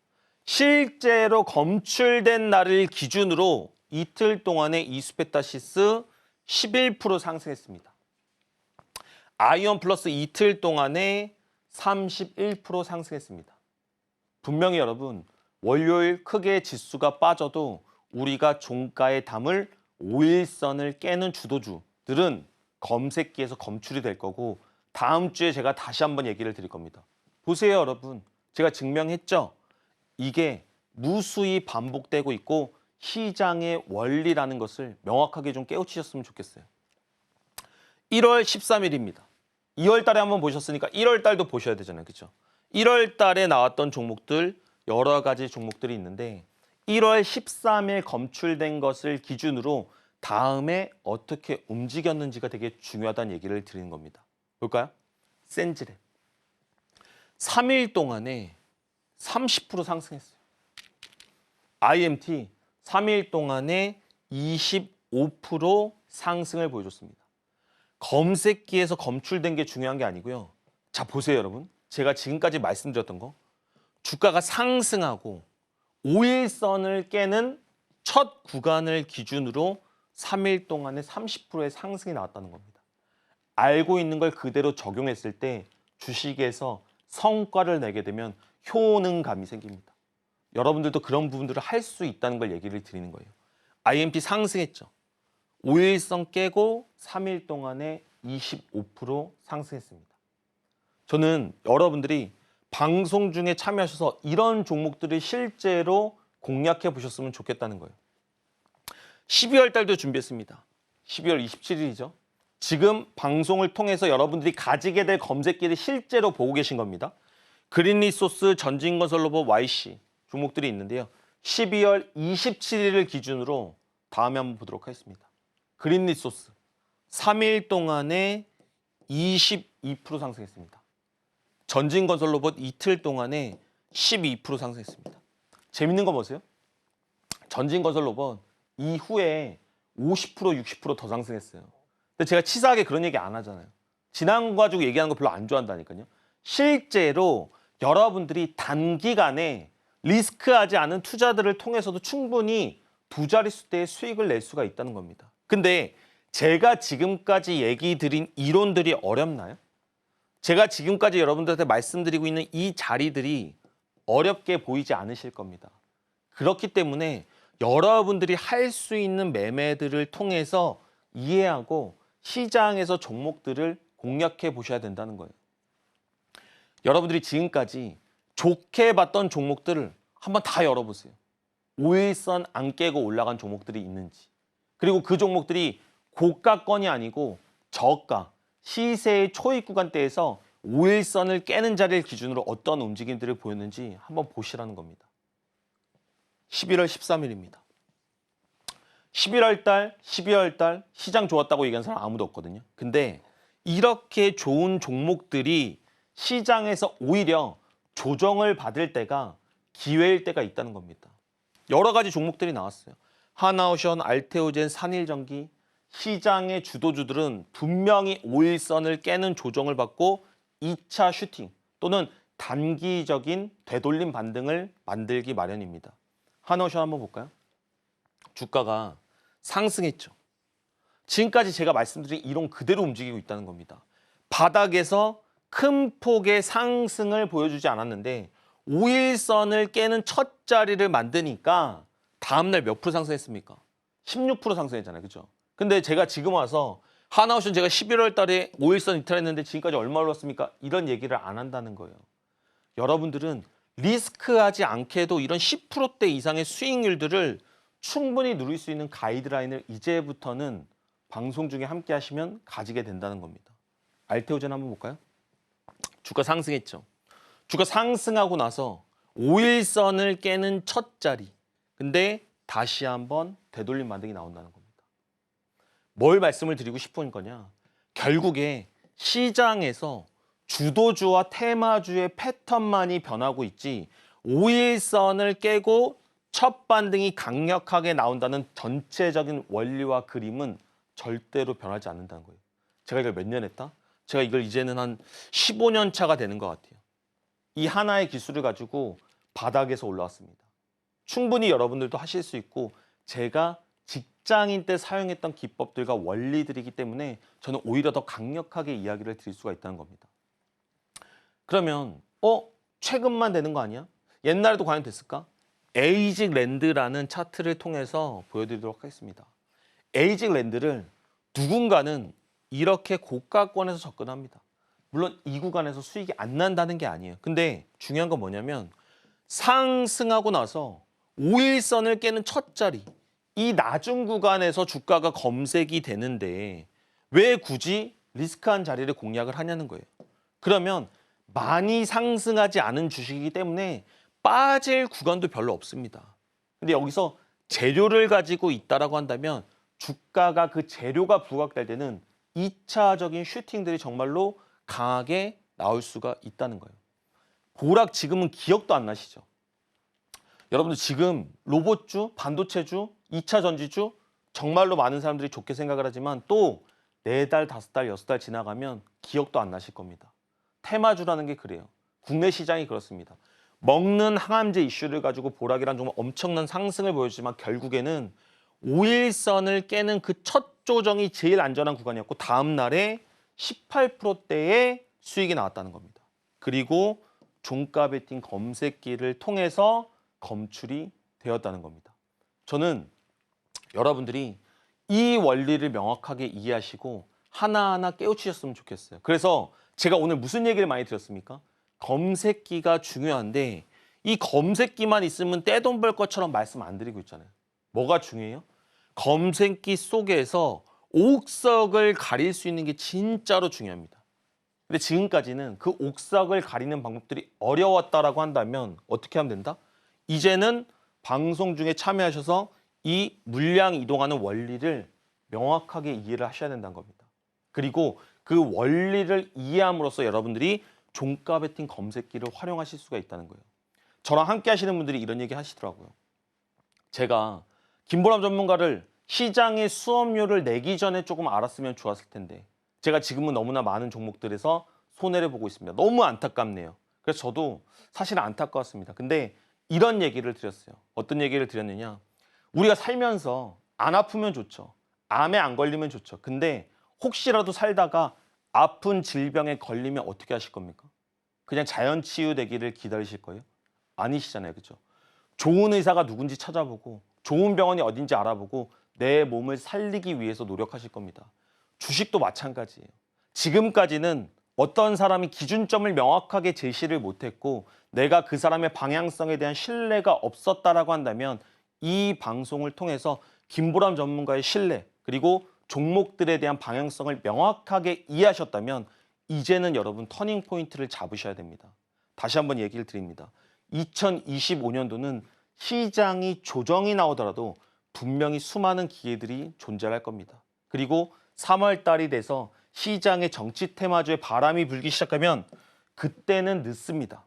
실제로 검출된 날을 기준으로 이틀 동안에 이수페타시스 11% 상승했습니다. 아이온 플러스 이틀 동안에 31% 상승했습니다. 분명히 여러분 월요일 크게 지수가 빠져도 우리가 종가에 담을 5일선을 깨는 주도주들은 검색기에서 검출이 될 거고 다음 주에 제가 다시 한번 얘기를 드릴 겁니다. 보세요 여러분. 제가 증명했죠? 이게 무수히 반복되고 있고 시장의 원리라는 것을 명확하게 좀 깨우치셨으면 좋겠어요. 1월 13일입니다. 2월 달에 한번 보셨으니까 1월 달도 보셔야 되잖아요. 그렇죠? 1월 달에 나왔던 종목들 여러 가지 종목들이 있는데 1월 13일 검출된 것을 기준으로 다음에 어떻게 움직였는지가 되게 중요하다는 얘기를 드리는 겁니다. 볼까요? 센지랩. 3일 동안에 30% 상승했어요. IMT 3일 동안에 25% 상승을 보여줬습니다. 검색기에서 검출된 게 중요한 게 아니고요. 자, 보세요, 여러분. 제가 지금까지 말씀드렸던 거. 주가가 상승하고 5일선을 깨는 첫 구간을 기준으로 3일 동안에 30%의 상승이 나왔다는 겁니다. 알고 있는 걸 그대로 적용했을 때 주식에서 성과를 내게 되면 효능감이 생깁니다. 여러분들도 그런 부분들을 할 수 있다는 걸 얘기를 드리는 거예요. IMP 상승했죠. 5일선 깨고 3일 동안에 25% 상승했습니다. 저는 여러분들이 방송 중에 참여하셔서 이런 종목들을 실제로 공략해 보셨으면 좋겠다는 거예요. 12월 달도 준비했습니다. 12월 27일이죠. 지금 방송을 통해서 여러분들이 가지게 될 검색기를 실제로 보고 계신 겁니다. 그린리소스, 전진건설로봇, YC 종목들이 있는데요. 12월 27일을 기준으로 다음에 한번 보도록 하겠습니다. 그린리소스 3일 동안에 22% 상승했습니다. 전진건설로봇 이틀 동안에 12% 상승했습니다. 재밌는 거 보세요. 전진건설로봇 이후에 50%, 60% 더 상승했어요. 근데 제가 치사하게 그런 얘기 안 하잖아요. 지난 거 가지고 얘기하는 거 별로 안 좋아한다니까요. 실제로 여러분들이 단기간에 리스크하지 않은 투자들을 통해서도 충분히 두 자릿수대의 수익을 낼 수가 있다는 겁니다. 근데 제가 지금까지 얘기 드린 이론들이 어렵나요? 제가 지금까지 여러분들한테 말씀드리고 있는 이 자리들이 어렵게 보이지 않으실 겁니다. 그렇기 때문에 여러분들이 할 수 있는 매매들을 통해서 이해하고 시장에서 종목들을 공략해 보셔야 된다는 거예요. 여러분들이 지금까지 좋게 봤던 종목들을 한번 다 열어보세요. 5일선 안 깨고 올라간 종목들이 있는지. 그리고 그 종목들이 고가권이 아니고 저가, 시세의 초입 구간대에서 5일선을 깨는 자리를 기준으로 어떤 움직임들을 보였는지 한번 보시라는 겁니다. 11월 13일입니다. 11월 달, 12월 달 시장 좋았다고 얘기한 사람 아무도 없거든요. 근데 이렇게 좋은 종목들이 시장에서 오히려 조정을 받을 때가 기회일 때가 있다는 겁니다. 여러 가지 종목들이 나왔어요. 하나오션, 알테오젠, 산일전기. 시장의 주도주들은 분명히 5일선을 깨는 조정을 받고 2차 슈팅 또는 단기적인 되돌림 반등을 만들기 마련입니다. 하나오션 한번 볼까요? 주가가 상승했죠. 지금까지 제가 말씀드린 이론 그대로 움직이고 있다는 겁니다. 바닥에서 큰 폭의 상승을 보여주지 않았는데 5일선을 깨는 첫 자리를 만드니까 다음날 몇 프로 상승했습니까? 16% 상승했잖아요. 그죠? 근데 제가 지금 와서 하나오션 제가 11월 달에 5일선 이탈했는데 지금까지 얼마 올랐습니까? 이런 얘기를 안 한다는 거예요. 여러분들은 리스크하지 않게도 이런 10%대 이상의 수익률들을 충분히 누릴 수 있는 가이드라인을 이제부터는 방송 중에 함께 하시면 가지게 된다는 겁니다. 알테오젠 한번 볼까요? 주가 상승했죠. 주가 상승하고 나서 5일선을 깨는 첫 자리. 근데 다시 한번 되돌림 반등이 나온다는 겁니다. 뭘 말씀을 드리고 싶은 거냐? 결국에 시장에서 주도주와 테마주의 패턴만이 변하고 있지 5일선을 깨고 첫 반등이 강력하게 나온다는 전체적인 원리와 그림은 절대로 변하지 않는다는 거예요. 제가 이걸 몇 년 했다? 제가 이걸 이제는 한 15년 차가 되는 것 같아요. 이 하나의 기술을 가지고 바닥에서 올라왔습니다. 충분히 여러분들도 하실 수 있고 제가 직장인 때 사용했던 기법들과 원리들이기 때문에 저는 오히려 더 강력하게 이야기를 드릴 수가 있다는 겁니다. 그러면 최근만 되는 거 아니야? 옛날에도 과연 됐을까? 에이직랜드라는 차트를 통해서 보여드리도록 하겠습니다. 에이직랜드를 누군가는 이렇게 고가권에서 접근합니다. 물론 이 구간에서 수익이 안 난다는 게 아니에요. 근데 중요한 건 뭐냐면 상승하고 나서 5일선을 깨는 첫 자리, 이 낮은 구간에서 주가가 검색이 되는데 왜 굳이 리스크한 자리를 공략을 하냐는 거예요. 그러면 많이 상승하지 않은 주식이기 때문에 빠질 구간도 별로 없습니다. 근데 여기서 재료를 가지고 있다라고 한다면 주가가 그 재료가 부각될 때는 2차적인 슈팅들이 정말로 강하게 나올 수가 있다는 거예요. 보락 지금은 기억도 안 나시죠? 여러분들 지금 로봇주, 반도체주, 2차 전지주 정말로 많은 사람들이 좋게 생각을 하지만 또 4달, 5달, 6달 지나가면 기억도 안 나실 겁니다. 테마주라는 게 그래요. 국내 시장이 그렇습니다. 먹는 항암제 이슈를 가지고 보락이란 정말 엄청난 상승을 보여주지만 결국에는 5일선을 깨는 그 첫 조정이 제일 안전한 구간이었고 다음 날에 18%대의 수익이 나왔다는 겁니다. 그리고 종가 베팅 검색기를 통해서 검출이 되었다는 겁니다. 저는 여러분들이 이 원리를 명확하게 이해하시고 하나하나 깨우치셨으면 좋겠어요. 그래서 제가 오늘 무슨 얘기를 많이 드렸습니까? 검색기가 중요한데 이 검색기만 있으면 떼돈 벌 것처럼 말씀 안 드리고 있잖아요. 뭐가 중요해요? 검색기 속에서 옥석을 가릴 수 있는 게 진짜로 중요합니다. 근데 지금까지는 그 옥석을 가리는 방법들이 어려웠다라고 한다면 어떻게 하면 된다? 이제는 방송 중에 참여하셔서 이 물량 이동하는 원리를 명확하게 이해를 하셔야 된다는 겁니다. 그리고 그 원리를 이해함으로써 여러분들이 종가 베팅 검색기를 활용하실 수가 있다는 거예요. 저랑 함께 하시는 분들이 이런 얘기 하시더라고요. 제가 김보람 전문가를 시장의 수업료를 내기 전에 조금 알았으면 좋았을 텐데 제가 지금은 너무나 많은 종목들에서 손해를 보고 있습니다. 너무 안타깝네요. 그래서 저도 사실 안타까웠습니다. 근데 이런 얘기를 드렸어요. 어떤 얘기를 드렸느냐. 우리가 살면서 안 아프면 좋죠. 암에 안 걸리면 좋죠. 근데 혹시라도 살다가 아픈 질병에 걸리면 어떻게 하실 겁니까? 그냥 자연 치유되기를 기다리실 거예요? 아니시잖아요. 그렇죠? 좋은 의사가 누군지 찾아보고 좋은 병원이 어딘지 알아보고 내 몸을 살리기 위해서 노력하실 겁니다. 주식도 마찬가지예요. 지금까지는 어떤 사람이 기준점을 명확하게 제시를 못했고 내가 그 사람의 방향성에 대한 신뢰가 없었다라고 한다면 이 방송을 통해서 김보람 전문가의 신뢰 그리고 종목들에 대한 방향성을 명확하게 이해하셨다면 이제는 여러분 터닝 포인트를 잡으셔야 됩니다. 다시 한번 얘기를 드립니다. 2025년도는 시장이 조정이 나오더라도 분명히 수많은 기회들이 존재할 겁니다. 그리고 3월 달이 돼서 시장의 정치 테마주에 바람이 불기 시작하면 그때는 늦습니다.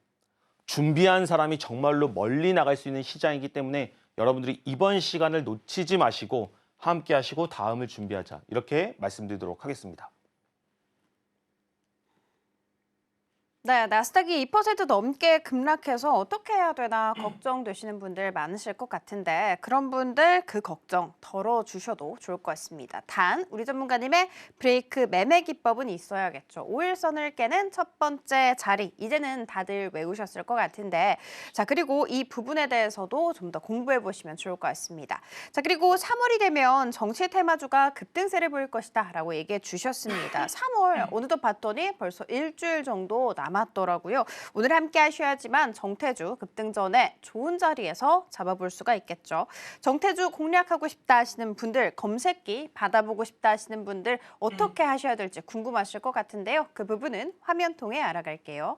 준비한 사람이 정말로 멀리 나갈 수 있는 시장이기 때문에 여러분들이 이번 시간을 놓치지 마시고 함께 하시고 다음을 준비하자. 이렇게 말씀드리도록 하겠습니다. 네, 나스닥이 2% 넘게 급락해서 어떻게 해야 되나 걱정되시는 분들 많으실 것 같은데 그런 분들 그 걱정 덜어주셔도 좋을 것 같습니다. 단, 우리 전문가님의 브레이크 매매 기법은 있어야겠죠. 5일선을 깨는 첫 번째 자리, 이제는 다들 외우셨을 것 같은데 자, 그리고 이 부분에 대해서도 좀 더 공부해 보시면 좋을 것 같습니다. 자, 그리고 3월이 되면 정치 테마주가 급등세를 보일 것이다 라고 얘기해 주셨습니다. 3월 어느덧 봤더니 벌써 일주일 정도 남았더라고요. 오늘 함께 하셔야지만 정태주 급등 전에 좋은 자리에서 잡아볼 수가 있겠죠. 정태주 공략하고 싶다 하시는 분들, 검색기 받아보고 싶다 하시는 분들 어떻게 하셔야 될지 궁금하실 것 같은데요. 그 부분은 화면 통해 알아갈게요.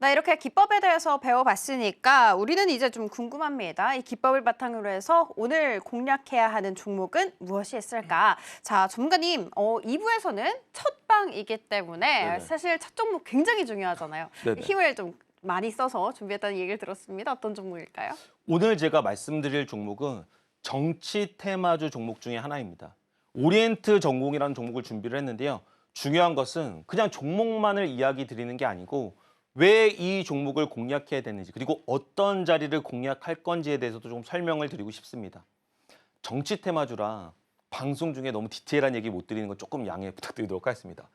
네, 이렇게 기법에 대해서 배워봤으니까 우리는 이제 좀 궁금합니다. 이 기법을 바탕으로 해서 오늘 공략해야 하는 종목은 무엇이 있을까? 자, 전문가님, 2부에서는 첫 방이기 때문에 네네. 사실 첫 종목 굉장히 중요하잖아요. 네네. 힘을 좀 많이 써서 준비했다는 얘기를 들었습니다. 어떤 종목일까요? 오늘 제가 말씀드릴 종목은 정치 테마주 종목 중에 하나입니다. 오리엔트 전공이라는 종목을 준비를 했는데요. 중요한 것은 그냥 종목만을 이야기 드리는 게 아니고 왜 이 종목을 공략해야 되는지 그리고 어떤 자리를 공략할 건지에 대해서도 좀 설명을 드리고 싶습니다. 정치 테마주라 방송 중에 너무 디테일한 얘기 못 드리는 건 조금 양해 부탁드리도록 하겠습니다.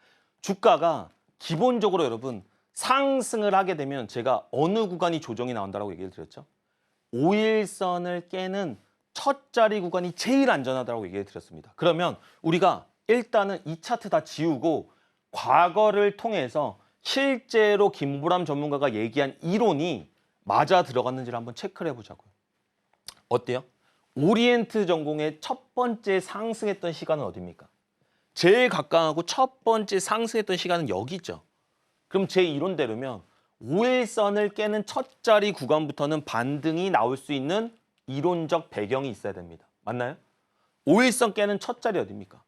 주가가 기본적으로 여러분 상승을 하게 되면 제가 어느 구간이 조정이 나온다고 얘기를 드렸죠. 5일선을 깨는 첫 자리 구간이 제일 안전하다고 얘기를 드렸습니다. 그러면 우리가 일단은 이 차트 다 지우고 과거를 통해서 실제로 김보람 전문가가 얘기한 이론이 맞아 들어갔는지를 한번 체크를 해보자고요. 어때요? 오리엔트 전공의 첫 번째 상승했던 시간은 어디입니까? 제일 가까우고 첫 번째 상승했던 시간은 여기죠. 그럼 제 이론대로면 5일선을 깨는 첫 자리 구간부터는 반등이 나올 수 있는 이론적 배경이 있어야 됩니다. 맞나요? 5일선 깨는 첫 자리 어디입니까?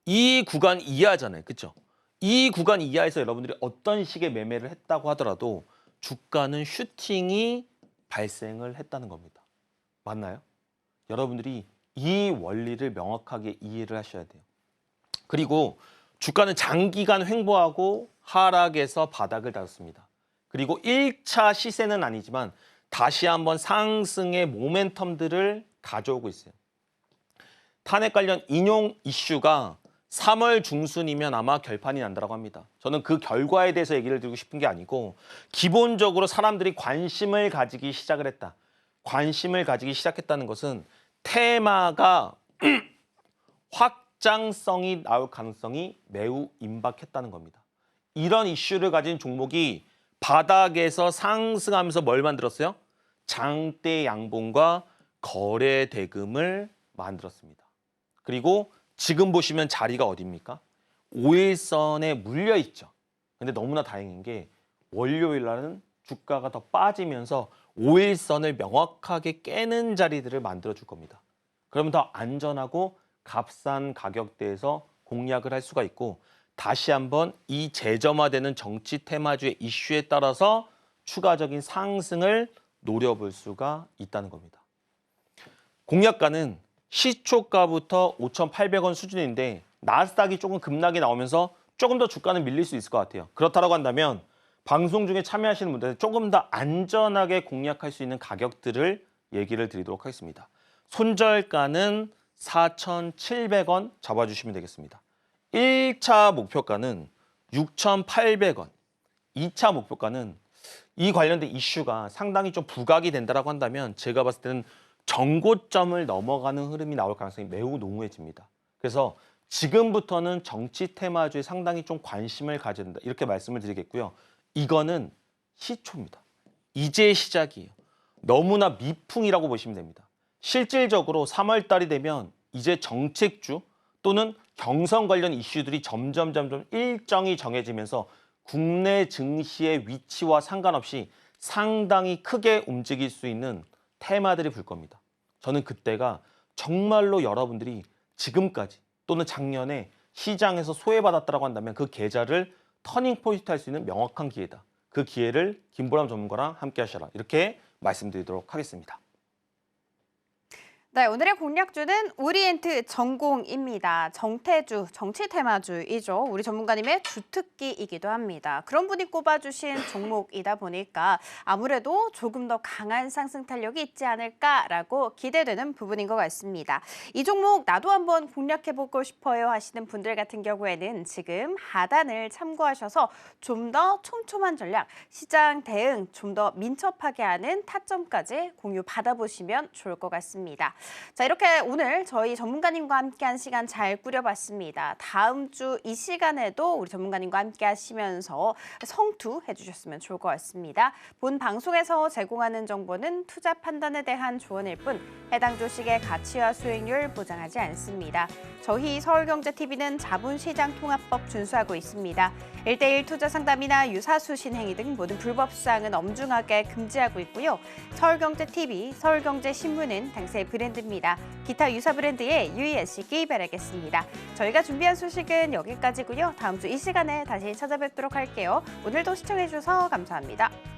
이 구간 이하잖아요. 그렇죠? 이 구간 이하에서 여러분들이 어떤 식의 매매를 했다고 하더라도 주가는 슈팅이 발생을 했다는 겁니다. 맞나요? 여러분들이 이 원리를 명확하게 이해를 하셔야 돼요. 그리고 주가는 장기간 횡보하고 하락에서 바닥을 다졌습니다. 그리고 1차 시세는 아니지만 다시 한번 상승의 모멘텀들을 가져오고 있어요. 탄핵 관련 인용 이슈가 3월 중순이면 아마 결판이 난다고 합니다. 저는 그 결과에 대해서 얘기를 드리고 싶은 게 아니고 기본적으로 사람들이 관심을 가지기 시작을 했다. 관심을 가지기 시작했다는 것은 테마가 확장성이 나올 가능성이 매우 임박했다는 겁니다. 이런 이슈를 가진 종목이 바닥에서 상승하면서 뭘 만들었어요? 장대 양봉과 거래 대금을 만들었습니다. 그리고 지금 보시면 자리가 어디입니까? 5일선에 물려 있죠. 근데 너무나 다행인 게 월요일 날은 주가가 더 빠지면서 5일선을 명확하게 깨는 자리들을 만들어 줄 겁니다. 그러면 더 안전하고 값싼 가격대에서 공략을 할 수가 있고 다시 한번 이 재점화되는 정치 테마주의 이슈에 따라서 추가적인 상승을 노려볼 수가 있다는 겁니다. 공략가는 시초가부터 5,800원 수준인데 나스닥이 조금 급락이 나오면서 조금 더 주가는 밀릴 수 있을 것 같아요. 그렇다고 한다면 방송 중에 참여하시는 분들은 조금 더 안전하게 공략할 수 있는 가격들을 얘기를 드리도록 하겠습니다. 손절가는 4,700원 잡아주시면 되겠습니다. 1차 목표가는 6,800원, 2차 목표가는 이 관련된 이슈가 상당히 좀 부각이 된다고 한다면 제가 봤을 때는 정고점을 넘어가는 흐름이 나올 가능성이 매우 농후해집니다. 그래서 지금부터는 정치 테마주에 상당히 좀 관심을 가져야 된다. 이렇게 말씀을 드리겠고요. 이거는 시초입니다. 이제 시작이에요. 너무나 미풍이라고 보시면 됩니다. 실질적으로 3월 달이 되면 이제 정책주 또는 경선 관련 이슈들이 점점 일정이 정해지면서 국내 증시의 위치와 상관없이 상당히 크게 움직일 수 있는 테마들이 불 겁니다. 저는 그때가 정말로 여러분들이 지금까지 또는 작년에 시장에서 소외받았다고 한다면 그 계좌를 터닝 포인트 할 수 있는 명확한 기회다. 그 기회를 김보람 전문가랑 함께 하셔라. 이렇게 말씀드리도록 하겠습니다. 네, 오늘의 공략주는 오리엔트 전공입니다. 정태주, 정치 테마주이죠. 우리 전문가님의 주특기이기도 합니다. 그런 분이 꼽아주신 종목이다 보니까 아무래도 조금 더 강한 상승 탄력이 있지 않을까라고 기대되는 부분인 것 같습니다. 이 종목 나도 한번 공략해보고 싶어요 하시는 분들 같은 경우에는 지금 하단을 참고하셔서 좀 더 촘촘한 전략, 시장 대응 좀 더 민첩하게 하는 타점까지 공유 받아보시면 좋을 것 같습니다. 자, 이렇게 오늘 저희 전문가님과 함께한 시간 잘 꾸려봤습니다. 다음 주 이 시간에도 우리 전문가님과 함께 하시면서 성투해 주셨으면 좋을 것 같습니다. 본 방송에서 제공하는 정보는 투자 판단에 대한 조언일 뿐 해당 주식의 가치와 수익률 보장하지 않습니다. 저희 서울경제TV는 자본시장통합법 준수하고 있습니다. 1:1 투자 상담이나 유사수 신행위 등 모든 불법 사항은 엄중하게 금지하고 있고요. 서울경제TV, 서울경제신문은 당사의 브랜드입니다. 기타 유사 브랜드에 유의하시기 바라겠습니다. 저희가 준비한 소식은 여기까지고요. 다음 주 이 시간에 다시 찾아뵙도록 할게요. 오늘도 시청해주셔서 감사합니다.